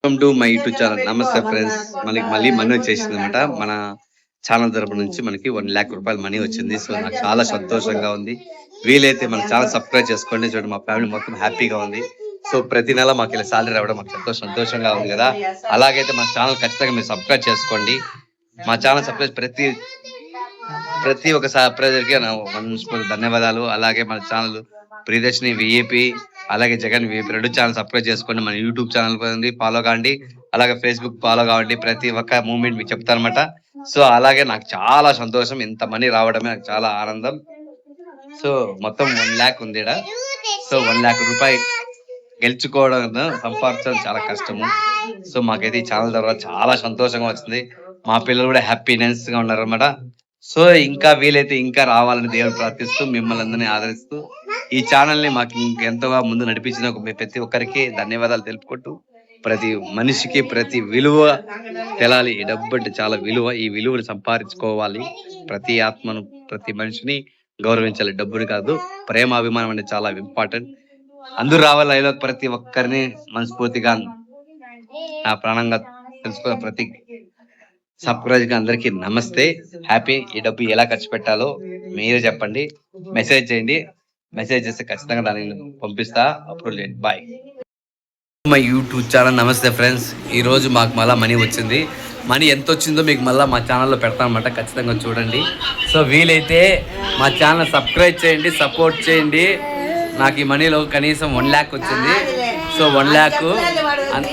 Welcome to my YouTube channel. నమస్తే friends, మనకి మళ్ళీ మనీ వచ్చేసింది అనమాట. మన ఛానల్ తరపు నుంచి మనకి 1,00,000 రూపాయలు మనీ వచ్చింది. సో నాకు చాలా సంతోషంగా ఉంది. వీలైతే మన ఛానల్ సబ్స్క్రైబ్ చేసుకోండి. చూడండి, మా ఫ్యామిలీ మొత్తం హ్యాపీగా ఉంది. సో ప్రతి నెల మాకు ఇలా సాలరీ రావడం మాకు ఎంతో సంతోషంగా ఉంది కదా. అలాగైతే మా ఛానల్ ఖచ్చితంగా మీరు సబ్స్క్రైబ్ చేసుకోండి. మా ఛానల్ సబ్స్క్రైబ్ ప్రతి ఒక్క సబ్స్క్రైబర్కి మనస్ఫూర్తి ధన్యవాదాలు. అలాగే మన ఛానల్ ప్రియదర్శిని విఏపి అలాగే జగన్ విఏపి 2 ఛానల్ సబ్స్క్రైబ్ చేసుకోండి. మన యూట్యూబ్ ఛానల్ ఉంది, ఫాలో కావండి. అలాగే ఫేస్బుక్ ఫాలో కావండి. ప్రతి ఒక్క మూమెంట్ మీకు చెప్తానమాట. సో అలాగే నాకు చాలా సంతోషం, ఇంత మనీ రావడమే నాకు చాలా ఆనందం. సో మొత్తం 1,00,000 ఉంది. సో 1,00,000 రూపాయలు గెలుచుకోవడం సంపాదించడం చాలా కష్టము. సో మాకైతే ఈ ఛానల్ ద్వారా చాలా సంతోషంగా వచ్చింది. మా పిల్లలు కూడా హ్యాపీనెస్ గా ఉన్నారు అన్నమాట. సో ఇంకా వీలైతే ఇంకా రావాలని దేవుడు ప్రార్థిస్తూ మిమ్మల్ని అందరినీ ఆదరిస్తూ ఈ ఛానల్ ని మాకు ఇంకెంతగా ముందు నడిపించిన ప్రతి ఒక్కరికి ధన్యవాదాలు తెలుపుకుంటూ, ప్రతి మనిషికి ప్రతి విలువ తెలాలి. ఈ డబ్బు అంటే చాలా విలువ. ఈ విలువను సంపాదించుకోవాలి. ప్రతి ఆత్మను ప్రతి మనిషిని గౌరవించాలి. డబ్బుని కాదు, ప్రేమ అభిమానం అంటే చాలా ఇంపార్టెంట్. అందరూ రావాలి. అయినా ప్రతి ఒక్కరిని మనస్ఫూర్తిగా నా ప్రాణంగా తెలుసుకున్న ప్రతి సబ్స్క్రైబ్ అందరికీ నమస్తే, హ్యాపీ. ఈ డబ్బు ఎలా ఖర్చు పెట్టాలో మీరే చెప్పండి, మెసేజ్ చేయండి. మెసేజ్ చేస్తే ఖచ్చితంగా దాన్ని పంపిస్తా, అప్రూవ్ చేయండి. బాయ్. My YouTube channel. నమస్తే ఫ్రెండ్స్, ఈరోజు మాకు మళ్ళీ మనీ వచ్చింది. మనీ ఎంత వచ్చిందో మీకు మళ్ళీ మా ఛానల్లో పెడతాను అనమాట, ఖచ్చితంగా చూడండి. సో వీలైతే మా ఛానల్ సబ్స్క్రైబ్ చేయండి, సపోర్ట్ చేయండి. నాకు ఈ మనీలో కనీసం 1,00,000 వచ్చింది. సో 1,00,000